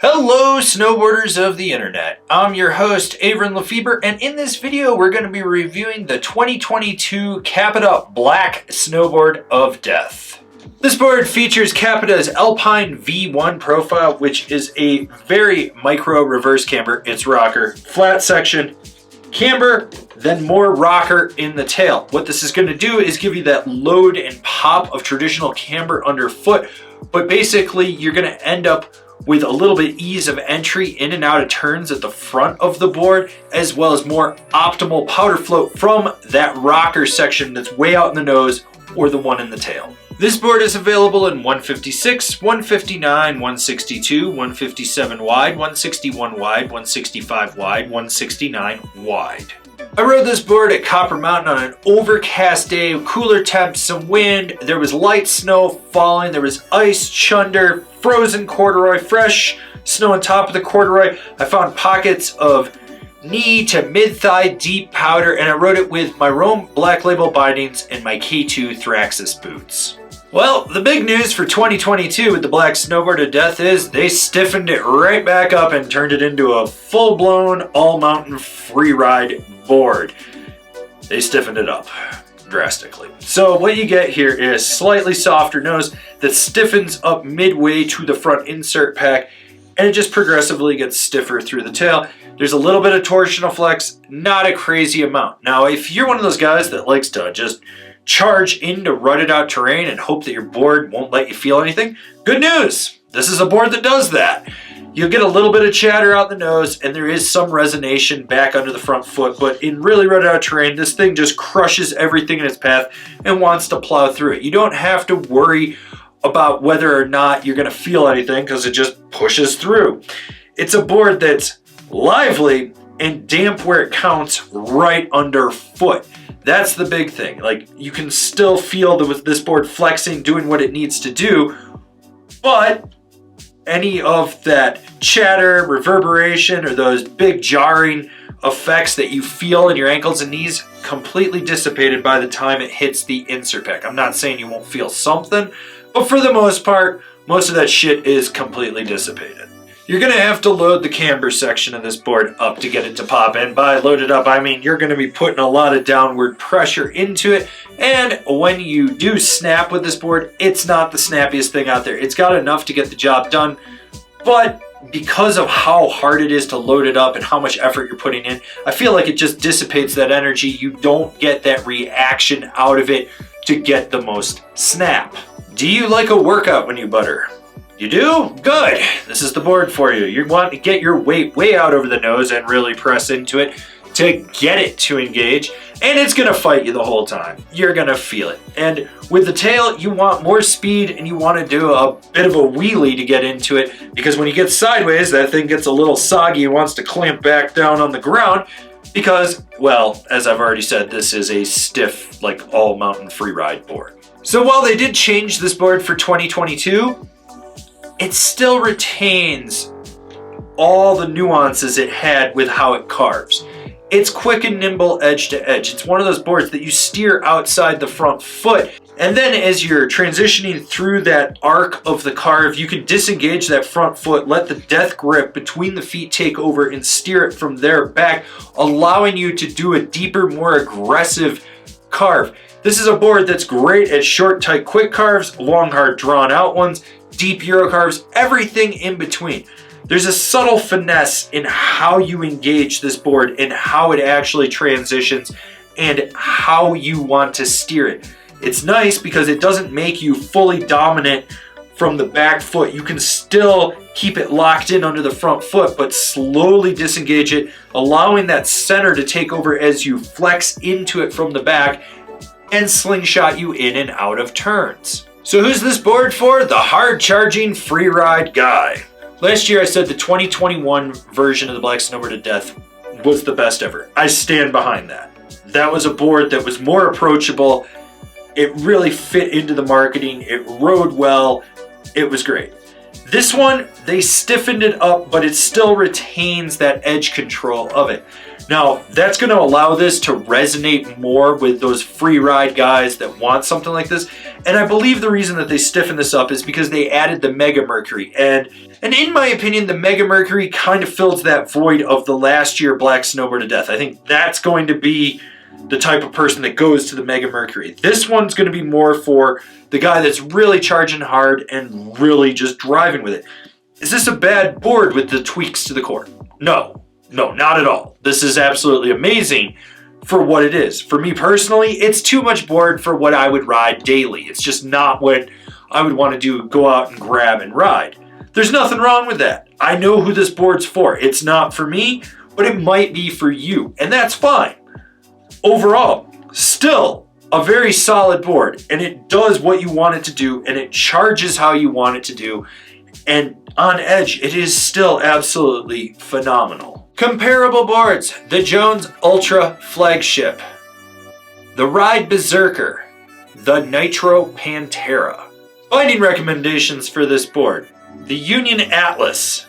Hello snowboarders of the internet, I'm your host Avran LeFeber, and in this video we're going to be reviewing the 2022 Capita Black Snowboard of Death. This board features Capita's Alpine V1 profile, which is a very micro reverse camber. It's rocker, flat section, camber, then more rocker in the tail. What this is going to do is give you that load and pop of traditional camber underfoot, but basically you're going to end up with a little bit ease of entry in and out of turns at the front of the board, as well as more optimal powder float from that rocker section that's way out in the nose or the one in the tail. This board is available in 156, 159, 162, 157 wide, 161 wide, 165 wide, 169 wide. I rode this board at Copper Mountain on an overcast day, cooler temps, some wind, there was light snow falling, there was ice, chunder, frozen corduroy, fresh snow on top of the corduroy. I found pockets of knee to mid-thigh deep powder, and I rode it with my Rome Black Label bindings and my K2 Thraxis boots. Well, the big news for 2022 with the Black Snowboard of Death is they stiffened it right back up and turned it into a full-blown all-mountain freeride board. They stiffened it up drastically. So what you get here is slightly softer nose that stiffens up midway to the front insert pack, and it just progressively gets stiffer through the tail. There's a little bit of torsional flex, not a crazy amount. Now, if you're one of those guys that likes to just charge into rutted out terrain and hope that your board won't let you feel anything, good news! This is a board that does that. You'll get a little bit of chatter out the nose, and there is some resonation back under the front foot, but in really rutted out terrain, this thing just crushes everything in its path and wants to plow through it. You don't have to worry about whether or not you're going to feel anything because it just pushes through. It's a board that's lively and damp where it counts right underfoot. That's the big thing. Like, you can still feel this board flexing, doing what it needs to do, but any of that chatter, reverberation, or those big jarring effects that you feel in your ankles and knees completely dissipated by the time it hits the insert pack. I'm not saying you won't feel something, but for the most part, most of that shit is completely dissipated. You're going to have to load the camber section of this board up to get it to pop, and by loaded up, I mean you're going to be putting a lot of downward pressure into it, and when you do snap with this board, it's not the snappiest thing out there. It's got enough to get the job done, but because of how hard it is to load it up and how much effort you're putting in, I feel like it just dissipates that energy. You don't get that reaction out of it to get the most snap. Do you like a workout when you butter? You do? Good. This is the board for you. You want to get your weight way out over the nose and really press into it to get it to engage, and it's going to fight you the whole time. You're going to feel it. And with the tail, you want more speed and you want to do a bit of a wheelie to get into it, because when you get sideways, that thing gets a little soggy and wants to clamp back down on the ground because, well, as I've already said, this is a stiff, like, all-mountain freeride board. So while they did change this board for 2022, it still retains all the nuances it had with how it carves. It's quick and nimble edge to edge. It's one of those boards that you steer outside the front foot, and then as you're transitioning through that arc of the carve, you can disengage that front foot, let the death grip between the feet take over, and steer it from there back, allowing you to do a deeper, more aggressive carve. This is a board that's great at short, tight, quick carves, long, hard, drawn out ones, deep Euro carves, everything in between. There's a subtle finesse in how you engage this board and how it actually transitions and how you want to steer it. It's nice because it doesn't make you fully dominant from the back foot. You can still keep it locked in under the front foot, but slowly disengage it, allowing that center to take over as you flex into it from the back and slingshot you in and out of turns. So who's this board for? The hard-charging freeride guy. Last year I said the 2021 version of the Black Snowboard of Death was the best ever. I stand behind that. That was a board that was more approachable. It really fit into the marketing. It rode well. It was great. This one, they stiffened it up, but it still retains that edge control of it. Now, that's going to allow this to resonate more with those free ride guys that want something like this. And I believe the reason that they stiffened this up is because they added the Mega Mercury. And in my opinion, the Mega Mercury kind of fills that void of the last year Black Snowboard of Death. I think that's going to be the type of person that goes to the Mega Mercury. This one's going to be more for the guy that's really charging hard and really just driving with it. Is this a bad board with the tweaks to the core? No, not at all. This is absolutely amazing for what it is. For me personally, it's too much board for what I would ride daily. It's just not what I would want to do, go out and grab and ride. There's nothing wrong with that. I know who this board's for. It's not for me, but it might be for you, and that's fine. Overall, still a very solid board, and it does what you want it to do, and it charges how you want it to do, and on edge, it is still absolutely phenomenal. Comparable boards: the Jones Ultra Flagship, the Ride Berserker, the Nitro Pantera. Binding recommendations for this board: the Union Atlas,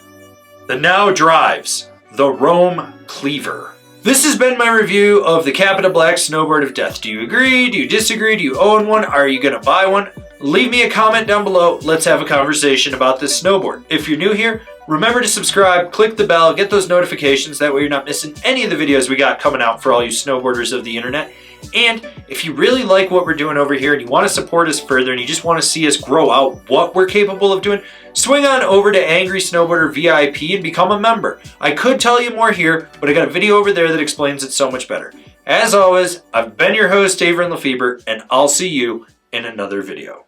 the Now Drives, the Rome Cleaver. This has been my review of the Capita Black Snowboard of Death. Do you agree? Do you disagree? Do you own one? Are you going to buy one? Leave me a comment down below. Let's have a conversation about this snowboard. If you're new here, remember to subscribe, click the bell, get those notifications. That way you're not missing any of the videos we got coming out for all you snowboarders of the internet. And if you really like what we're doing over here and you want to support us further and you just want to see us grow out what we're capable of doing, swing on over to Angry Snowboarder VIP and become a member. I could tell you more here, but I got a video over there that explains it so much better. As always, I've been your host, Avran LeFeber, and I'll see you in another video.